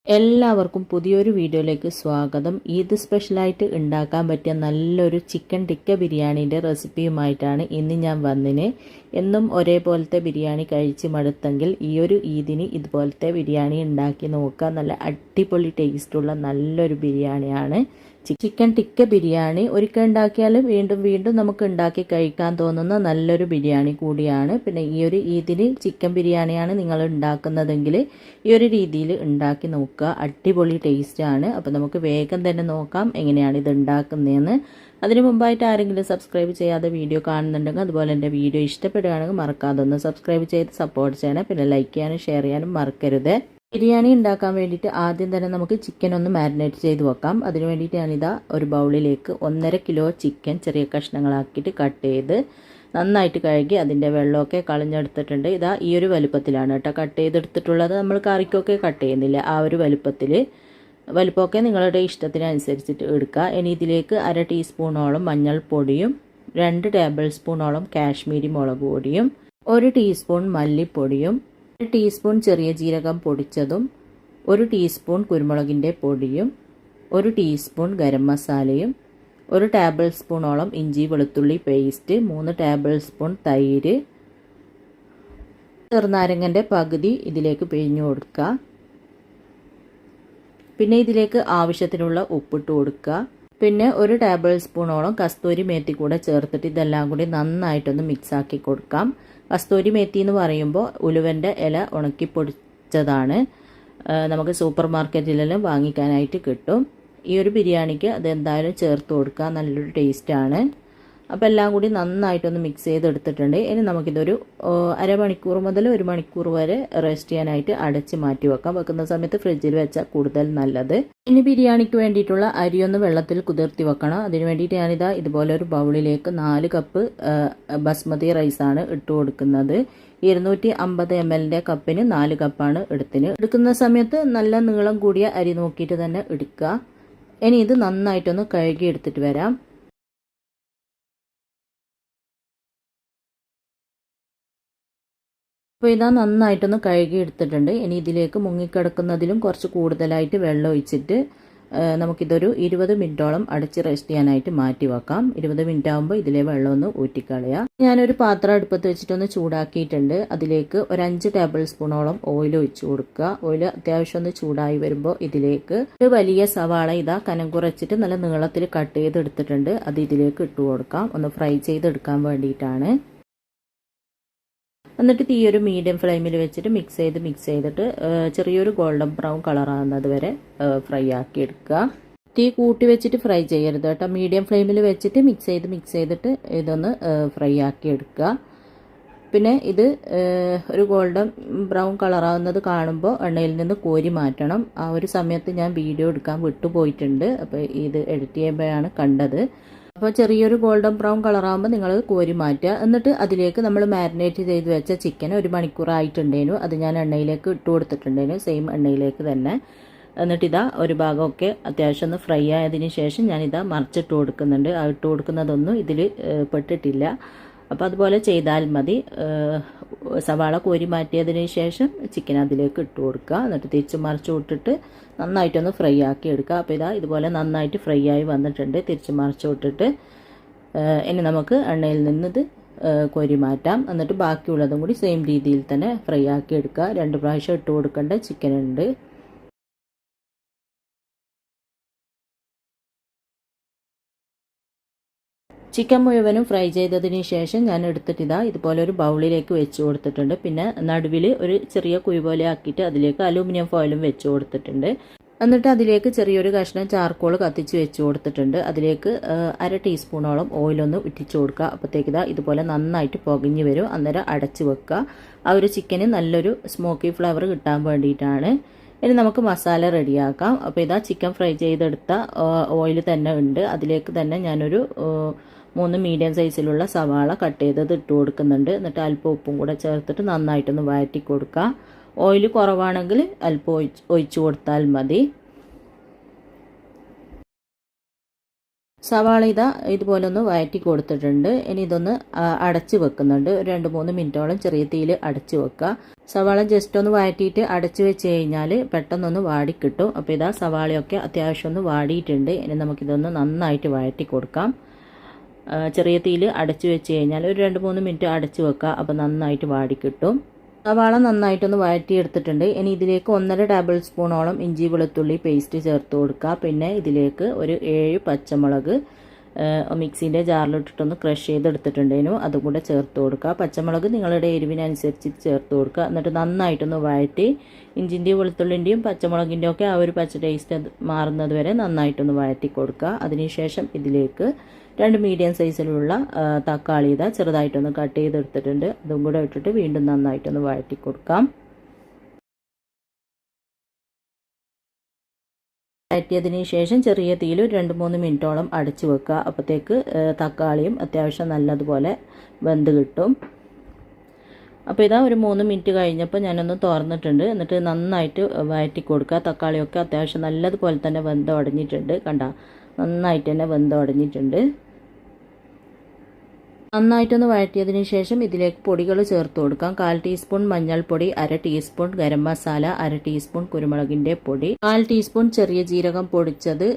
എല്ലാവർക്കും പുതിയൊരു വീഡിയോയിലേക്ക് സ്വാഗതം. ഈദ് സ്പെഷ്യലായിട്ട് ഉണ്ടാക്കാൻ പറ്റിയ നല്ലൊരു ചിക്കൻ ടിക്ക ബിരിയാണീൻ്റെ റെസിപ്പിയുമായിട്ടാണ് ഇന്ന് ഞാൻ വന്നിന്. എന്നും ഒരേപോലത്തെ ബിരിയാണി കഴിച്ച് മടുത്തെങ്കിൽ ഈ ഒരു ഈദിന് ഇതുപോലത്തെ ബിരിയാണി ഉണ്ടാക്കി നോക്കുക. നല്ല അടിപൊളി ടേസ്റ്റുള്ള നല്ലൊരു ബിരിയാണിയാണ് ചിക്കൻ ടിക്ക ബിരിയാണി. ഒരിക്കൽ ഉണ്ടാക്കിയാൽ വീണ്ടും വീണ്ടും നമുക്ക് ഉണ്ടാക്കി കഴിക്കാൻ തോന്നുന്ന നല്ലൊരു ബിരിയാണി കൂടിയാണ്. പിന്നെ ഈ ഒരു ഈദിന് ചിക്കൻ ബിരിയാണിയാണ് നിങ്ങൾ ഉണ്ടാക്കുന്നതെങ്കിൽ ഈ ഒരു രീതിയിൽ ഉണ്ടാക്കി നോക്കുക. അടിപൊളി ടേസ്റ്റാണ്. അപ്പോൾ നമുക്ക് വേഗം തന്നെ നോക്കാം എങ്ങനെയാണ് ഇത് ഉണ്ടാക്കുന്നതെന്ന്. അതിനു മുമ്പായിട്ട് ആരെങ്കിലും സബ്സ്ക്രൈബ് ചെയ്യാതെ വീഡിയോ കാണുന്നുണ്ടെങ്കിൽ അതുപോലെ എൻ്റെ വീഡിയോ ഇഷ്ടപ്പെടുകയാണെങ്കിൽ മറക്കാതെ ഒന്ന് സബ്സ്ക്രൈബ് ചെയ്ത് സപ്പോർട്ട് ചെയ്യണം. പിന്നെ ലൈക്ക് ചെയ്യാനും ഷെയർ ചെയ്യാനും മറക്കരുത്. ബിരിയാണി ഉണ്ടാക്കാൻ വേണ്ടിയിട്ട് ആദ്യം തന്നെ നമുക്ക് ചിക്കൻ ഒന്ന് മാരിനേറ്റ് ചെയ്ത് വെക്കാം. അതിന് വേണ്ടിയിട്ട് ഞാനിതാ ഒരു ബൗളിലേക്ക് 1.5 കിലോ ചിക്കൻ ചെറിയ കഷ്ണങ്ങളാക്കിയിട്ട് കട്ട് ചെയ്ത് നന്നായിട്ട് കഴുകി അതിൻ്റെ വെള്ളമൊക്കെ കളഞ്ഞെടുത്തിട്ടുണ്ട്. ഇതാ ഈ ഒരു വലുപ്പത്തിലാണ് കേട്ടോ കട്ട് ചെയ്തെടുത്തിട്ടുള്ളത്. നമ്മൾ കറിക്കൊക്കെ കട്ട് ചെയ്യുന്നില്ല, ആ ഒരു വലുപ്പമൊക്കെ നിങ്ങളുടെ ഇഷ്ടത്തിനനുസരിച്ചിട്ട് എടുക്കുക. ഇനി ഇതിലേക്ക് 1/2 ടീസ്പൂണോളം മഞ്ഞൾപ്പൊടിയും 2 ടേബിൾ സ്പൂണോളം കാശ്മീരി മുളക് പൊടിയും 1 ടീസ്പൂൺ മല്ലിപ്പൊടിയും 1 ടീസ്പൂൺ ചെറിയ ജീരകം പൊടിച്ചതും 1 ടീസ്പൂൺ കുരുമുളകിൻ്റെ പൊടിയും 1 ടീസ്പൂൺ ഗരം മസാലയും 1 ടേബിൾ സ്പൂണോളം ഇഞ്ചി വെളുത്തുള്ളി പേസ്റ്റ് 3 ടേബിൾ സ്പൂൺ തൈര് ചെറുനാരങ്ങൻ്റെ പകുതി ഇതിലേക്ക് പിഴിഞ്ഞു കൊടുക്കുക. പിന്നെ ഇതിലേക്ക് ആവശ്യത്തിനുള്ള ഉപ്പിട്ട് കൊടുക്കുക. പിന്നെ 1 ടേബിൾ സ്പൂണോളം കസ്തൂരി മേത്തി കൂടെ ചേർത്തിട്ട് ഇതെല്ലാം കൂടി നന്നായിട്ടൊന്ന് മിക്സാക്കി കൊടുക്കാം. കസ്തൂരി മേത്തി എന്ന് പറയുമ്പോൾ ഉലുവൻ്റെ ഇല ഉണക്കി പൊടിച്ചതാണ്. നമുക്ക് സൂപ്പർ മാർക്കറ്റിലെല്ലാം വാങ്ങിക്കാനായിട്ട് കിട്ടും. ഈ ഒരു ബിരിയാണിക്ക് അതെന്തായാലും ചേർത്ത് കൊടുക്കുക, നല്ലൊരു ടേസ്റ്റാണ്. അപ്പോൾ എല്ലാം കൂടി നന്നായിട്ടൊന്ന് മിക്സ് ചെയ്തെടുത്തിട്ടുണ്ട്. ഇനി നമുക്കിതൊരു അരമണിക്കൂർ മുതൽ 1 മണിക്കൂർ വരെ റെസ്റ്റ് ചെയ്യാനായിട്ട് അടച്ച് മാറ്റി വെക്കാം. വെക്കുന്ന സമയത്ത് ഫ്രിഡ്ജിൽ വെച്ചാൽ കൂടുതൽ നല്ലത്. ഇനി ബിരിയാണിക്ക് വേണ്ടിയിട്ടുള്ള അരിയൊന്ന് വെള്ളത്തിൽ കുതിർത്തി വെക്കണം. അതിന് വേണ്ടിയിട്ട് ഞാനിതാ ഇതുപോലെ ഒരു ബൗളിലേക്ക് 4 കപ്പ് ബസ്മതി റൈസാണ് ഇട്ട് കൊടുക്കുന്നത്. 250 ml കപ്പിന് 4 കപ്പാണ് എടുക്കുന്ന സമയത്ത് നല്ല നീളം കൂടിയ അരി നോക്കിയിട്ട് തന്നെ എടുക്കുക. ഇനി ഇത് നന്നായിട്ടൊന്ന് കഴുകി എടുത്തിട്ട് വരാം. അപ്പോൾ ഇതാ നന്നായിട്ടൊന്ന് കഴുകി എടുത്തിട്ടുണ്ട്. ഇനി ഇതിലേക്ക് മുങ്ങിക്കിടക്കുന്നതിലും കുറച്ച് കൂടുതലായിട്ട് വെള്ളം ഒഴിച്ചിട്ട് നമുക്കിതൊരു 20 മിനിറ്റോളം അടച്ച് റെസ്റ്റ് ചെയ്യാനായിട്ട് മാറ്റി വെക്കാം. 20 മിനിറ്റ് ആകുമ്പോൾ ഇതിലെ വെള്ളം ഒന്ന് ഊറ്റിക്കളയാം. ഞാനൊരു പാത്രം അടുപ്പത്ത് വെച്ചിട്ടൊന്ന് ചൂടാക്കിയിട്ടുണ്ട്. അതിലേക്ക് ഒരു 5 ടേബിൾ സ്പൂണോളം ഓയിൽ ഒഴിച്ചു കൊടുക്കുക. ഓയിൽ അത്യാവശ്യം ഒന്ന് ചൂടായി വരുമ്പോൾ ഇതിലേക്ക് ഒരു വലിയ സവാള ഇതാ കനം കുറച്ചിട്ട് നല്ല നീളത്തിൽ കട്ട് ചെയ്തെടുത്തിട്ടുണ്ട്. അത് ഇതിലേക്ക് ഇട്ട് കൊടുക്കാം. ഒന്ന് ഫ്രൈ ചെയ്തെടുക്കാൻ വേണ്ടിയിട്ടാണ്. എന്നിട്ട് തീ ഒരു മീഡിയം ഫ്ലെയിമിൽ വെച്ചിട്ട് മിക്സ് ചെയ്തിട്ട് ചെറിയൊരു ഗോൾഡൻ ബ്രൗൺ കളറാകുന്നത് വരെ ഫ്രൈ ആക്കി എടുക്കുക. തീ കൂട്ടി വെച്ചിട്ട് ഫ്രൈ ചെയ്യരുത് കേട്ടോ. മീഡിയം ഫ്ലെയിമിൽ വെച്ചിട്ട് മിക്സ് ചെയ്തിട്ട് ഇതൊന്ന് ഫ്രൈ ആക്കി എടുക്കുക. പിന്നെ ഇത് ഒരു ഗോൾഡൻ ബ്രൗൺ കളറാകുന്നത് കാണുമ്പോൾ എണ്ണയിൽ നിന്ന് കോരി മാറ്റണം. ആ ഒരു സമയത്ത് ഞാൻ വീഡിയോ എടുക്കാൻ വിട്ടുപോയിട്ടുണ്ട്. അപ്പോൾ ഇത് എഡിറ്റ് ചെയ്യുമ്പോഴാണ് കണ്ടത്. അപ്പോൾ ചെറിയൊരു ഗോൾഡൻ ബ്രൗൺ കളറാകുമ്പോൾ നിങ്ങൾ കോരി മാറ്റുക. എന്നിട്ട് അതിലേക്ക് നമ്മൾ മാരിനേറ്റ് ചെയ്ത് വെച്ച ചിക്കൻ 1 മണിക്കൂറായിട്ടുണ്ടേനു. അത് ഞാൻ എണ്ണയിലേക്ക് ഇട്ട് കൊടുത്തിട്ടുണ്ടേനു, സെയിം എണ്ണയിലേക്ക് തന്നെ. എന്നിട്ട് ഇതാ ഒരു ഭാഗമൊക്കെ അത്യാവശ്യം ഒന്ന് ഫ്രൈ ആയതിന് ശേഷം ഞാനിതാ മറിച്ചിട്ട് കൊടുക്കുന്നുണ്ട്. ആ ഇട്ട് കൊടുക്കുന്നതൊന്നും ഇതിൽ പെട്ടിട്ടില്ല. അപ്പോൾ അതുപോലെ ചെയ്താൽ മതി. സവാള കോരി മാറ്റിയതിന് ശേഷം ചിക്കൻ അതിലേക്ക് ഇട്ട് കൊടുക്കുക. എന്നിട്ട് തിരിച്ച് മറിച്ച് വിട്ടിട്ട് നന്നായിട്ടൊന്ന് ഫ്രൈ ആക്കി എടുക്കുക. അപ്പോൾ ഇതാ ഇതുപോലെ നന്നായിട്ട് ഫ്രൈ ആയി വന്നിട്ടുണ്ട്. തിരിച്ച് മറിച്ച് വിട്ടിട്ട് ഇനി നമുക്ക് എണ്ണയിൽ നിന്നത് കോരി മാറ്റാം. എന്നിട്ട് ബാക്കിയുള്ളതും കൂടി സെയിം രീതിയിൽ തന്നെ ഫ്രൈ ആക്കി എടുക്കുക. 2 പ്രാവശ്യം ഇട്ട് കൊടുക്കേണ്ട ചിക്കൻ ഉണ്ട്. ചിക്കൻ മുഴുവനും ഫ്രൈ ചെയ്തതിന് ശേഷം ഞാൻ എടുത്തിട്ട് ഇതുപോലെ ഒരു ബൗളിലേക്ക് വെച്ച് കൊടുത്തിട്ടുണ്ട്. പിന്നെ നടുവിൽ ഒരു ചെറിയ കുഴി പോലെ ആക്കിയിട്ട് അതിലേക്ക് അലൂമിനിയം ഫോയിലും വെച്ച് കൊടുത്തിട്ടുണ്ട്. എന്നിട്ട് അതിലേക്ക് ചെറിയൊരു കഷ്ണം ചാർക്കോൾ കത്തിച്ച് വെച്ച് കൊടുത്തിട്ടുണ്ട്. അതിലേക്ക് 1/2 ടീസ്പൂണോളം ഓയിലൊന്ന് ഇട്ടിച്ച് കൊടുക്കുക. അപ്പോഴത്തേക്ക് ഇതുപോലെ നന്നായിട്ട് പുകഞ്ഞ് വരും. അന്നേരം അടച്ച് വെക്കുക. ആ ഒരു ചിക്കന് നല്ലൊരു സ്മോക്കി ഫ്ലേവർ കിട്ടാൻ വേണ്ടിയിട്ടാണ്. ഇനി നമുക്ക് മസാല റെഡിയാക്കാം. അപ്പോൾ ചിക്കൻ ഫ്രൈ ചെയ്തെടുത്ത ഓയിൽ തന്നെ ഉണ്ട്. അതിലേക്ക് തന്നെ ഞാനൊരു 3 മീഡിയം സൈസിലുള്ള സവാള കട്ട് ചെയ്തത് ഇട്ട് കൊടുക്കുന്നുണ്ട്. എന്നിട്ട് അല്പം ഉപ്പും കൂടെ ചേർത്തിട്ട് നന്നായിട്ടൊന്ന് വഴറ്റി കൊടുക്കുക. ഓയിൽ കുറവാണെങ്കിൽ അല്പം ഒഴിച്ചു കൊടുത്താൽ മതി. സവാള ഇതാ ഇതുപോലെ ഒന്ന് വഴറ്റി കൊടുത്തിട്ടുണ്ട്. ഇനി ഇതൊന്ന് അടച്ച് വെക്കുന്നുണ്ട്. ഒരു 2-3 മിനിറ്റോളം ചെറിയ തീയിൽ അടച്ച് വെക്കുക. സവാള ജസ്റ്റ് ഒന്ന് വഴറ്റിയിട്ട് അടച്ച് വെച്ച് കഴിഞ്ഞാൽ പെട്ടെന്നൊന്ന് വാടിക്കിട്ടും. അപ്പോൾ ഇതാ സവാളയൊക്കെ അത്യാവശ്യം ഒന്ന് വാടിയിട്ടുണ്ട്. ഇനി നമുക്കിതൊന്ന് നന്നായിട്ട് വഴറ്റി കൊടുക്കാം. ചെറിയ തീയിൽ അടച്ച് വെച്ച് കഴിഞ്ഞാൽ ഒരു 2-3 മിനിറ്റ് അടച്ച് വെക്കുക. അപ്പോൾ നന്നായിട്ട് വാടിക്കിട്ടും. സവാള നന്നായിട്ടൊന്ന് വഴറ്റിയെടുത്തിട്ടുണ്ട്. ഇനി ഇതിലേക്ക് 1.5 ടേബിൾ സ്പൂണോളം ഇഞ്ചി വെളുത്തുള്ളി പേസ്റ്റ് ചേർത്ത് കൊടുക്കുക. പിന്നെ ഇതിലേക്ക് ഒരു 7 പച്ചമുളക് മിക്സിൻ്റെ ജാറിലിട്ടിട്ടൊന്ന് ക്രഷ് ചെയ്തെടുത്തിട്ടുണ്ടേനു, അതും കൂടെ ചേർത്ത് കൊടുക്കുക. പച്ചമുളക് നിങ്ങളുടെ എരിവിനനുസരിച്ച് ചേർത്ത് കൊടുക്കുക. എന്നിട്ട് നന്നായിട്ടൊന്ന് വഴറ്റി ഇഞ്ചിൻ്റെയും വെളുത്തുള്ളിൻ്റെയും പച്ചമുളകിൻ്റെയും ഒക്കെ ആ ഒരു പച്ച ടേസ്റ്റ് മാറുന്നത് വരെ നന്നായിട്ടൊന്ന് വഴറ്റി കൊടുക്കുക. അതിനുശേഷം ഇതിലേക്ക് 2 മീഡിയം സൈസിലുള്ള തക്കാളി ഇതാ ചെറുതായിട്ടൊന്ന് കട്ട് ചെയ്തെടുത്തിട്ടുണ്ട്, അതും കൂടെ ഇട്ടിട്ട് വീണ്ടും നന്നായിട്ടൊന്ന് വഴറ്റി കൊടുക്കാം. വഴറ്റിയതിന് ശേഷം ചെറിയ തീയിൽ 2-3 മിനിറ്റോളം അടച്ചു വെക്കുക. അപ്പോഴത്തേക്ക് തക്കാളിയും അത്യാവശ്യം നല്ലതുപോലെ വെന്ത് കിട്ടും. അപ്പോൾ ഇതാ ഒരു 3 മിനിറ്റ് കഴിഞ്ഞപ്പോൾ ഞാനൊന്ന് തുറന്നിട്ടുണ്ട്. എന്നിട്ട് നന്നായിട്ട് വഴറ്റി കൊടുക്കുക. തക്കാളിയൊക്കെ അത്യാവശ്യം നല്ലതുപോലെ തന്നെ വെന്ത് ഉടഞ്ഞിട്ടുണ്ട്. കണ്ട, നന്നായിട്ട് തന്നെ വെന്ത് ഉടഞ്ഞിട്ടുണ്ട്. നന്നായിട്ടൊന്ന് വഴറ്റിയതിന് ശേഷം ഇതിലേക്ക് പൊടികൾ ചേർത്ത് കൊടുക്കാം. 1/4 ടീസ്പൂൺ മഞ്ഞൾപ്പൊടി, 1/2 ടീസ്പൂൺ ഗരം മസാല, 1/2 ടീസ്പൂൺ കുരുമുളകിൻ്റെ പൊടി, 1/4 ടീസ്പൂൺ ചെറിയ ജീരകം പൊടിച്ചത്,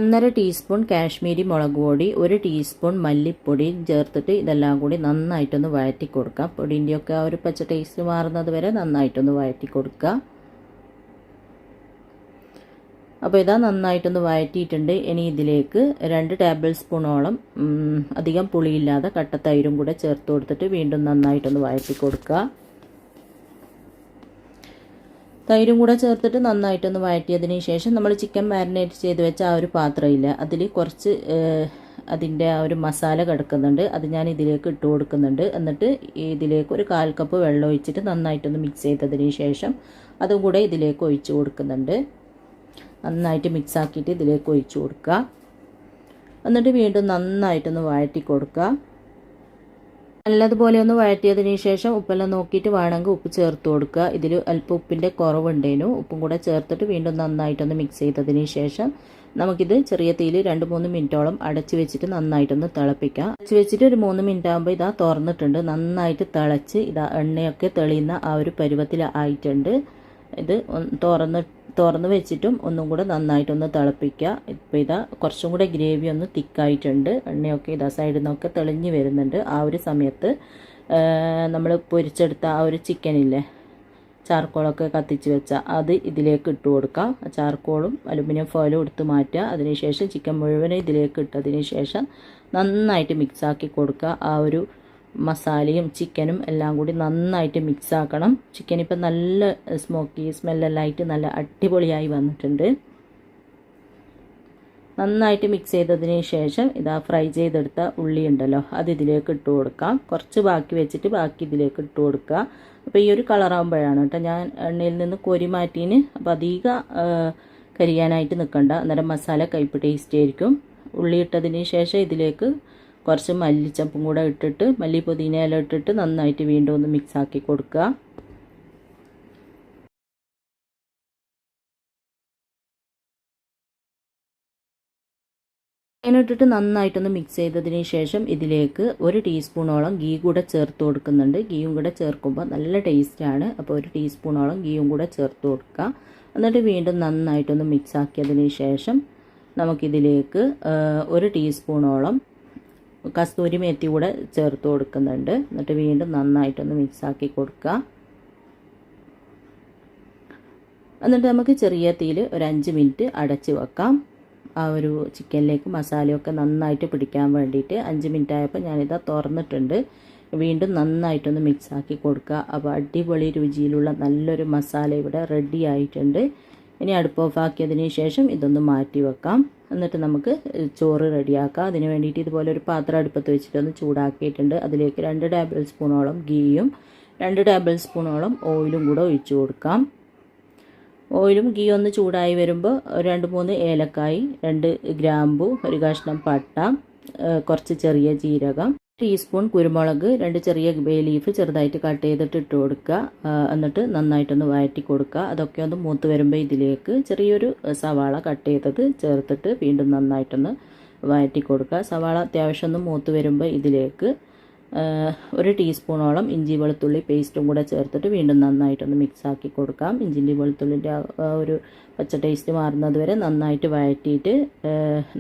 1.5 ടീസ്പൂൺ കാശ്മീരി മുളക് പൊടി, 1 ടീസ്പൂൺ മല്ലിപ്പൊടി ചേർത്തിട്ട് ഇതെല്ലാം കൂടി നന്നായിട്ടൊന്ന് വഴറ്റി കൊടുക്കാം. പൊടിൻ്റെയൊക്കെ ആ ഒരു പച്ച ടേസ്റ്റ് മാറുന്നത് വരെ നന്നായിട്ടൊന്ന് വഴറ്റി കൊടുക്കുക. അപ്പോൾ ഇതാ നന്നായിട്ടൊന്ന് വഴറ്റിയിട്ടുണ്ട്. ഇനി ഇതിലേക്ക് 2 ടേബിൾ സ്പൂണോളം അധികം പുളിയില്ലാതെ കട്ടത്തൈരും കൂടെ ചേർത്ത് കൊടുത്തിട്ട് വീണ്ടും നന്നായിട്ടൊന്ന് വഴറ്റി കൊടുക്കുക. തൈരും കൂടെ ചേർത്തിട്ട് നന്നായിട്ടൊന്ന് വഴറ്റിയതിന് ശേഷം നമ്മൾ ചിക്കൻ മാരിനേറ്റ് ചെയ്ത് വെച്ച ആ ഒരു പാത്രമില്ല, അതിൽ കുറച്ച് അതിൻ്റെ ആ ഒരു മസാല കിടക്കുന്നുണ്ട്, അത് ഞാൻ ഇതിലേക്ക് ഇട്ട് കൊടുക്കുന്നുണ്ട്. എന്നിട്ട് ഇതിലേക്ക് ഒരു 1/4 കപ്പ് വെള്ളം ഒഴിച്ചിട്ട് നന്നായിട്ടൊന്ന് മിക്സ് ചെയ്തതിന് ശേഷം അതും കൂടെ ഇതിലേക്ക് ഒഴിച്ച് കൊടുക്കുന്നുണ്ട്. നന്നായിട്ട് മിക്സ് ആക്കിയിട്ട് ഇതിലേക്ക് ഒഴിച്ച് കൊടുക്കുക. എന്നിട്ട് വീണ്ടും നന്നായിട്ടൊന്ന് വഴറ്റി കൊടുക്കുക. നല്ലതുപോലെ ഒന്ന് വഴറ്റിയതിന് ശേഷം ഉപ്പെല്ലാം നോക്കിയിട്ട് വേണമെങ്കിൽ ഉപ്പ് ചേർത്ത് കൊടുക്കുക. ഇതിൽ അല്പം ഉപ്പിൻ്റെ കുറവുണ്ടേനു, ഉപ്പും കൂടെ ചേർത്തിട്ട് വീണ്ടും നന്നായിട്ടൊന്ന് മിക്സ് ചെയ്തതിന് ശേഷം നമുക്കിത് ചെറിയ തീയിൽ 2-3 മിനിറ്റോളം അടച്ച് വെച്ചിട്ട് നന്നായിട്ടൊന്ന് തിളപ്പിക്കാം. അടച്ച് വെച്ചിട്ട് ഒരു 3 മിനിറ്റ് ആകുമ്പോൾ ഇതാ തുറന്നിട്ടുണ്ട്. നന്നായിട്ട് തിളച്ച് ഇതാ എണ്ണയൊക്കെ തെളിയുന്ന ആ ഒരു പരുവത്തിൽ ആയിട്ടുണ്ട്. ഇത് തുറന്ന് വെച്ചിട്ടും ഒന്നും കൂടെ നന്നായിട്ടൊന്ന് തിളപ്പിക്കുക. ഇപ്പോൾ ഇതാ കുറച്ചും കൂടെ ഗ്രേവി ഒന്ന് തിക്കായിട്ടുണ്ട്. എണ്ണയൊക്കെ ഇതാ സൈഡിൽ നിന്നൊക്കെ തെളിഞ്ഞ് വരുന്നുണ്ട്. ആ ഒരു സമയത്ത് നമ്മൾ പൊരിച്ചെടുത്ത ആ ഒരു ചിക്കനില്ലേ, ചാർക്കോളൊക്കെ കത്തിച്ച് വെച്ച അത് ഇതിലേക്ക് ഇട്ട് കൊടുക്കാം. ചാർക്കോളും അലുമിനിയം ഫോയിലും എടുത്ത് മാറ്റുക. അതിനുശേഷം ചിക്കൻ മുഴുവനും ഇതിലേക്ക് ഇട്ടതിന് ശേഷം നന്നായിട്ട് മിക്സാക്കി കൊടുക്കുക. ആ ഒരു മസാലയും ചിക്കനും എല്ലാം കൂടി നന്നായിട്ട് മിക്സ് ആക്കണം. ചിക്കൻ ഇപ്പം നല്ല സ്മോക്കി സ്മെല്ലെല്ലാം ആയിട്ട് നല്ല അടിപൊളിയായി വന്നിട്ടുണ്ട്. നന്നായിട്ട് മിക്സ് ചെയ്തതിന് ശേഷം ഇതാ ഫ്രൈ ചെയ്തെടുത്ത ഉള്ളി ഉണ്ടല്ലോ, അത് ഇതിലേക്ക് ഇട്ട് കൊടുക്കാം. കുറച്ച് ബാക്കി വെച്ചിട്ട് ബാക്കി ഇതിലേക്ക് ഇട്ട് കൊടുക്കുക. അപ്പോൾ ഈ ഒരു കളറാകുമ്പോഴാണ് കേട്ടോ ഞാൻ എണ്ണയിൽ നിന്ന് കോരി മാറ്റീന്. അപ്പോൾ അധികം കരിയാനായിട്ട് നിൽക്കണ്ട, അന്നേരം മസാല കയ്പ്പ് ടേസ്റ്റ് ആയിരിക്കും. ഉള്ളി ഇട്ടതിന് ശേഷം ഇതിലേക്ക് കുറച്ച് മല്ലിച്ചപ്പും കൂടെ ഇട്ടിട്ട് മല്ലി പുതിന ഇല ഇട്ടിട്ട് നന്നായിട്ട് വീണ്ടും ഒന്ന് മിക്സ് ആക്കി കൊടുക്കുക. ഇട്ടിട്ട് നന്നായിട്ടൊന്ന് മിക്സ് ചെയ്തതിന് ശേഷം ഇതിലേക്ക് 1 ടീസ്പൂണോളം ഗീ കൂടെ ചേർത്ത് കൊടുക്കുന്നുണ്ട്. ഗീയും കൂടെ ചേർക്കുമ്പോൾ നല്ല ടേസ്റ്റാണ്. അപ്പോൾ 1 ടീസ്പൂണോളം ഗീയും കൂടെ ചേർത്ത് കൊടുക്കുക. എന്നിട്ട് വീണ്ടും നന്നായിട്ടൊന്ന് മിക്സ് ആക്കിയതിന് ശേഷം നമുക്കിതിലേക്ക് 1 ടീസ്പൂണോളം കസ്തൂരി മേത്തി കൂടെ ചേർത്ത് കൊടുക്കുന്നുണ്ട്. എന്നിട്ട് വീണ്ടും നന്നായിട്ടൊന്ന് മിക്സാക്കി കൊടുക്കുക. എന്നിട്ട് നമുക്ക് ചെറിയ തീയിൽ ഒരു 5 മിനിറ്റ് അടച്ച് വെക്കാം. ആ ഒരു ചിക്കനിലേക്ക് മസാലയൊക്കെ നന്നായിട്ട് പിടിക്കാൻ വേണ്ടിയിട്ട് 5 മിനിറ്റ് ആയപ്പോൾ ഞാനിതാ തുറന്നിട്ടുണ്ട്. വീണ്ടും നന്നായിട്ടൊന്ന് മിക്സാക്കി കൊടുക്കുക. അപ്പോൾ അടിപൊളി രുചിയിലുള്ള നല്ലൊരു മസാല ഇവിടെ റെഡി ആയിട്ടുണ്ട്. ഇനി അടുപ്പ് ഓഫാക്കിയതിന് ശേഷം ഇതൊന്ന് മാറ്റി വെക്കാം. എന്നിട്ട് നമുക്ക് ചോറ് റെഡിയാക്കാം. അതിന് വേണ്ടിയിട്ട് ഇതുപോലെ ഒരു പാത്രം അടുപ്പത്ത് വെച്ചിട്ടൊന്ന് ചൂടാക്കിയിട്ടുണ്ട്. അതിലേക്ക് 2 ടേബിൾ സ്പൂണോളം ഗീയും 2 ടേബിൾ സ്പൂണോളം ഓയിലും കൂടെ ഒഴിച്ചു കൊടുക്കാം. ഓയിലും ഗീ ഒന്ന് ചൂടായി വരുമ്പോൾ 2-3 ഏലക്കായി, 2 ഗ്രാമ്പു, ഒരു കഷ്ണം പട്ട, കുറച്ച് ചെറിയ ജീരകം, ടീസ്പൂൺ കുരുമുളക്, 2 ചെറിയ ബേ ലീഫ് ചെറുതായിട്ട് കട്ട് ചെയ്തിട്ട് ഇട്ട് കൊടുക്കുക. എന്നിട്ട് നന്നായിട്ടൊന്ന് വഴറ്റി കൊടുക്കുക. അതൊക്കെ ഒന്ന് മൂത്ത് വരുമ്പോൾ ഇതിലേക്ക് ചെറിയൊരു സവാള കട്ട് ചെയ്തത് ചേർത്തിട്ട് വീണ്ടും നന്നായിട്ടൊന്ന് വഴറ്റി കൊടുക്കുക. സവാള അത്യാവശ്യം ഒന്ന് മൂത്ത് വരുമ്പോൾ ഇതിലേക്ക് 1 ടീസ്പൂണോളം ഇഞ്ചി വെളുത്തുള്ളി പേസ്റ്റും കൂടെ ചേർത്തിട്ട് വീണ്ടും നന്നായിട്ടൊന്ന് മിക്സാക്കി കൊടുക്കാം. ഇഞ്ചിൻ്റെ വെളുത്തുള്ളിൻ്റെ ഒരു പച്ച ടേസ്റ്റ് മാറുന്നത് വരെ നന്നായിട്ട് വഴറ്റിയിട്ട്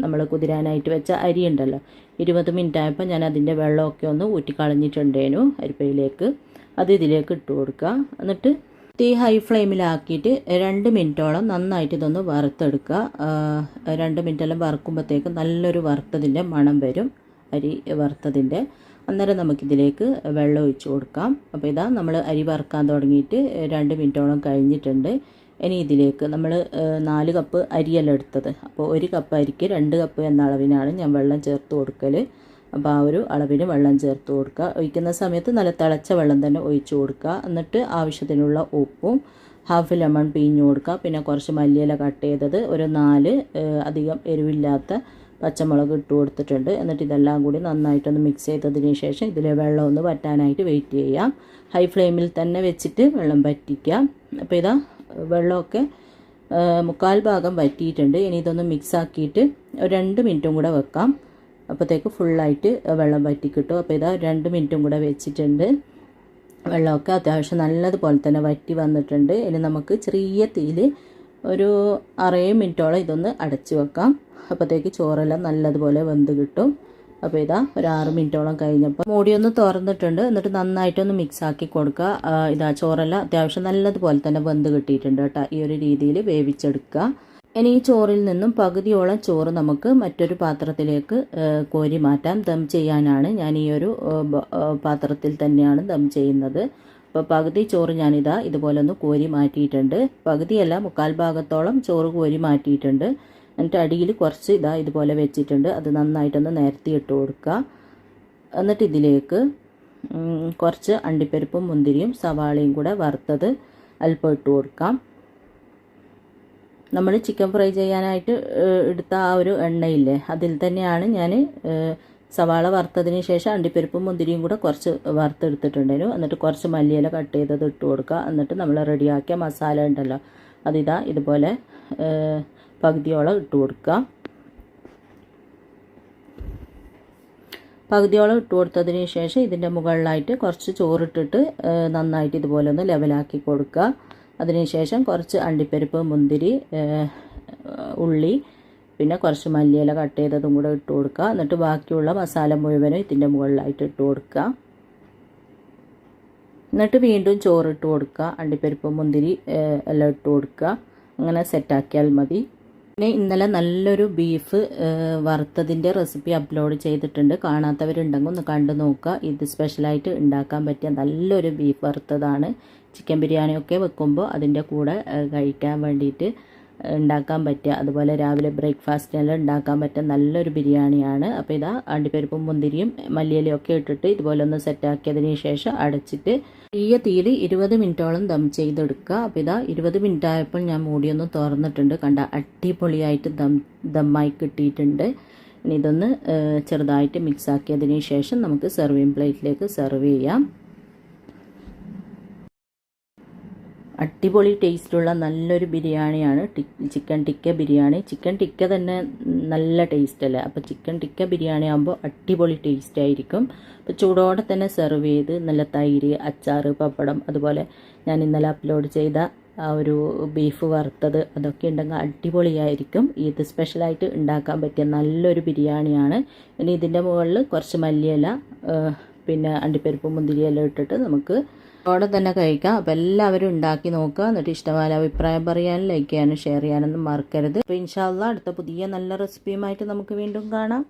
നമ്മൾ കുതിരാനായിട്ട് വെച്ച അരി ഉണ്ടല്ലോ, 20 മിനിറ്റ് ആയപ്പോൾ ഞാൻ അതിൻ്റെ വെള്ളമൊക്കെ ഒന്ന് ഊറ്റിക്കളഞ്ഞിട്ടുണ്ടേനു അരിപ്പയിലേക്ക്. അത് ഇതിലേക്ക് ഇട്ട് കൊടുക്കുക. എന്നിട്ട് തീ ഹൈ ഫ്ലെയിമിലാക്കിയിട്ട് 2 മിനിറ്റോളം നന്നായിട്ട് ഇതൊന്ന് വറുത്തെടുക്കുക. 2 മിനിറ്റെല്ലാം വറുക്കുമ്പോഴത്തേക്ക് നല്ലൊരു വറുത്തതിൻ്റെ മണം വരും, അരി വറുത്തതിൻ്റെ. അന്നേരം നമുക്കിതിലേക്ക് വെള്ളം ഒഴിച്ച് കൊടുക്കാം. അപ്പോൾ ഇതാ നമ്മൾ അരി വറുക്കാൻ തുടങ്ങിയിട്ട് 2 മിനിറ്റോളം കഴിഞ്ഞിട്ടുണ്ട്. ഇനി ഇതിലേക്ക് നമ്മൾ 4 കപ്പ് അരിയല്ല എടുത്തത്, അപ്പോൾ 1 കപ്പ് അരിക്ക് 2 കപ്പ് എന്ന അളവിനാണ് ഞാൻ വെള്ളം ചേർത്ത് കൊടുക്കൽ. അപ്പോൾ ആ ഒരു അളവിന് വെള്ളം ചേർത്ത് കൊടുക്കുക. ഒഴിക്കുന്ന സമയത്ത് നല്ല തിളച്ച വെള്ളം തന്നെ ഒഴിച്ച് കൊടുക്കുക. എന്നിട്ട് ആവശ്യത്തിനുള്ള ഉപ്പും ഹാഫ് ലെമൺ പിഴിഞ്ഞ് കൊടുക്കുക. പിന്നെ കുറച്ച് മല്ലിയില കട്ട് ചെയ്തത്, ഒരു 4 അധികം എരിവില്ലാത്ത പച്ചമുളക് ഇട്ട് കൊടുത്തിട്ടുണ്ട്. എന്നിട്ട് ഇതെല്ലാം കൂടി നന്നായിട്ടൊന്ന് മിക്സ് ചെയ്തതിന് ശേഷം ഇതിലെ വെള്ളം ഒന്ന് വറ്റാനായിട്ട് വെയിറ്റ് ചെയ്യാം. ഹൈ ഫ്ലെയിമിൽ തന്നെ വെച്ചിട്ട് വെള്ളം വറ്റിക്കാം. അപ്പോൾ ഇതാ വെള്ളമൊക്കെ 1/4 ഭാഗം വറ്റിയിട്ടുണ്ട്. ഇനി ഇതൊന്ന് മിക്സാക്കിയിട്ട് 2 മിനിറ്റും കൂടെ വെക്കാം. അപ്പോഴത്തേക്ക് ഫുള്ളായിട്ട് വെള്ളം വറ്റി കിട്ടും. അപ്പോൾ ഇതാ 2 മിനിറ്റും കൂടെ വെച്ചിട്ടുണ്ട്. വെള്ളമൊക്കെ അത്യാവശ്യം നല്ലതുപോലെ തന്നെ വറ്റി വന്നിട്ടുണ്ട്. ഇനി നമുക്ക് ചെറിയ തീയിൽ ഒരു 6 മിനിറ്റോളം ഇതൊന്ന് അടച്ചു വെക്കാം. അപ്പോഴത്തേക്ക് ചോറെല്ലാം നല്ലതുപോലെ വെന്ത് കിട്ടും. അപ്പോൾ ഇതാ ഒരു 6 മിനിറ്റോളം കഴിഞ്ഞപ്പോൾ മൂടിയൊന്ന് തുറന്നിട്ടുണ്ട്. എന്നിട്ട് നന്നായിട്ടൊന്ന് മിക്സാക്കി കൊടുക്കുക. ഇതാ ചോറെല്ലാം അത്യാവശ്യം നല്ലതുപോലെ തന്നെ വെന്ത് കിട്ടിയിട്ടുണ്ട് കേട്ടോ. ഈ ഒരു രീതിയിൽ വേവിച്ചെടുക്കുക. ഇനി ഈ ചോറിൽ നിന്നും പകുതിയോളം ചോറ് നമുക്ക് മറ്റൊരു പാത്രത്തിലേക്ക് കോരി മാറ്റാം. ദം ചെയ്യാനാണ് ഞാൻ ഈ ഒരു പാത്രത്തിൽ തന്നെയാണ് ദം ചെയ്യുന്നത്. അപ്പോൾ പകുതി ചോറ് ഞാനിതാ ഇതുപോലെ ഒന്ന് കോരി മാറ്റിയിട്ടുണ്ട്. പകുതിയല്ല, 1/4 ഭാഗത്തോളം ചോറ് കോരി മാറ്റിയിട്ടുണ്ട്. എന്നിട്ട് അടിയിൽ കുറച്ച് ഇതാ ഇതുപോലെ വെച്ചിട്ടുണ്ട്. അത് നന്നായിട്ടൊന്ന് നിരത്തി ഇട്ട് കൊടുക്കുക. എന്നിട്ട് ഇതിലേക്ക് കുറച്ച് അണ്ടിപ്പരിപ്പും മുന്തിരിയും സവാളയും കൂടെ വറുത്തത് അല്പം ഇട്ട് കൊടുക്കാം. നമ്മൾ ചിക്കൻ ഫ്രൈ ചെയ്യാനായിട്ട് എടുത്ത ആ ഒരു എണ്ണയില്ലേ, അതിൽ തന്നെയാണ് ഞാൻ സവാള വറുത്തതിന് ശേഷം അണ്ടിപ്പരിപ്പും മുന്തിരിയും കൂടെ കുറച്ച് വറുത്തെടുത്തിട്ടുണ്ടായിരുന്നു. എന്നിട്ട് കുറച്ച് മല്ലിയില കട്ട് ചെയ്തത് ഇട്ട് കൊടുക്കുക. എന്നിട്ട് നമ്മൾ റെഡിയാക്കിയ മസാല ഉണ്ടല്ലോ, അതിതാ ഇതുപോലെ പകുതിയോളം ഇട്ട് കൊടുക്കുക. പകുതിയോളം ഇട്ട് കൊടുത്തതിന് ശേഷം ഇതിൻ്റെ മുകളിലായിട്ട് കുറച്ച് ചോറിട്ടിട്ട് നന്നായിട്ട് ഇതുപോലെ ഒന്ന് ലെവലാക്കി കൊടുക്കുക. അതിനുശേഷം കുറച്ച് അണ്ടിപ്പരിപ്പ്, മുന്തിരി, ഉള്ളി, പിന്നെ കുറച്ച് മല്ലിയില കട്ട് ചെയ്തതും കൂടെ ഇട്ട് കൊടുക്കുക. എന്നിട്ട് ബാക്കിയുള്ള മസാല മുഴുവനും ഇതിൻ്റെ മുകളിലായിട്ട് ഇട്ട് കൊടുക്കുക. എന്നിട്ട് വീണ്ടും ചോറിട്ട് കൊടുക്കുക. അണ്ടിപ്പരിപ്പ്, മുന്തിരി എല്ലാം ഇട്ട് കൊടുക്കുക. അങ്ങനെ സെറ്റാക്കിയാൽ മതി. പിന്നെ ഇന്നലെ നല്ലൊരു ബീഫ് വറുത്തതിൻ്റെ റെസിപ്പി അപ്ലോഡ് ചെയ്തിട്ടുണ്ട്. കാണാത്തവരുണ്ടെങ്കിൽ ഒന്ന് കണ്ടു നോക്കുക. ഇത് സ്പെഷ്യലായിട്ട് ഉണ്ടാക്കാൻ പറ്റിയ നല്ലൊരു ബീഫ് വറുത്തതാണ്. ചിക്കൻ ബിരിയാണിയൊക്കെ വെക്കുമ്പോൾ അതിൻ്റെ കൂടെ കഴിക്കാൻ വേണ്ടിയിട്ട് ഉണ്ടാക്കാൻ പറ്റുക, അതുപോലെ രാവിലെ ബ്രേക്ക്ഫാസ്റ്റിനെല്ലാം ഉണ്ടാക്കാൻ പറ്റിയ നല്ലൊരു ബിരിയാണിയാണ്. അപ്പോൾ ഇതാ അണ്ടിപ്പരിപ്പും മുന്തിരിയും മല്ലിയിലയൊക്കെ ഇട്ടിട്ട് ഇതുപോലെ ഒന്ന് സെറ്റാക്കിയതിന് ശേഷം അടച്ചിട്ട് ചെറിയ തീയിൽ 20 മിനിറ്റോളം ദം ചെയ്തെടുക്കുക. അപ്പോൾ ഇതാ 20 മിനിറ്റ് ആയപ്പോൾ ഞാൻ മൂടിയൊന്ന് തുറന്നിട്ടുണ്ട്. കണ്ട അടിപൊളിയായിട്ട് ദമ്മായി കിട്ടിയിട്ടുണ്ട്. ഇനി ഇതൊന്ന് ചെറുതായിട്ട് മിക്സ് ആക്കിയതിന് ശേഷം നമുക്ക് സെർവിങ് പ്ലേറ്റിലേക്ക് സെർവ് ചെയ്യാം. അടിപൊളി ടേസ്റ്റുള്ള നല്ലൊരു ബിരിയാണിയാണ് ചിക്കൻ ടിക്ക ബിരിയാണി. ചിക്കൻ ടിക്ക തന്നെ നല്ല ടേസ്റ്റ് അല്ലേ, അപ്പോൾ ചിക്കൻ ടിക്ക ബിരിയാണി ആകുമ്പോൾ അടിപൊളി ടേസ്റ്റ് ആയിരിക്കും. അപ്പോൾ ചൂടോടെ തന്നെ സെർവ് ചെയ്ത് നല്ല തൈര്, അച്ചാർ, പപ്പടം, അതുപോലെ ഞാൻ ഇന്നലെ അപ്ലോഡ് ചെയ്ത ആ ഒരു ബീഫ് വറുത്തത്, അതൊക്കെ ഉണ്ടെങ്കിൽ അടിപൊളിയായിരിക്കും. ഇത് സ്പെഷ്യലായിട്ട് ഉണ്ടാക്കാൻ പറ്റിയ നല്ലൊരു ബിരിയാണിയാണ്. ഇനി ഇതിൻ്റെ മുകളിൽ കുറച്ച് മല്ലിയില, പിന്നെ അണ്ടിപ്പരിപ്പ്, മുന്തിരിയെല്ലാം ഇട്ടിട്ട് നമുക്ക് ഓടെ തന്നെ കഴിക്കാം. അപ്പോൾ എല്ലാവരും ഉണ്ടാക്കി നോക്കുക. എന്നിട്ട് ഇഷ്ടമായ അഭിപ്രായം പറയാനും ലൈക്ക് ചെയ്യാനും ഷെയർ ചെയ്യാനൊന്നും മറക്കരുത്. അപ്പോൾ ഇൻഷാ അല്ലാഹ് അടുത്ത പുതിയ നല്ല റെസിപ്പിയുമായിട്ട് നമുക്ക് വീണ്ടും കാണാം.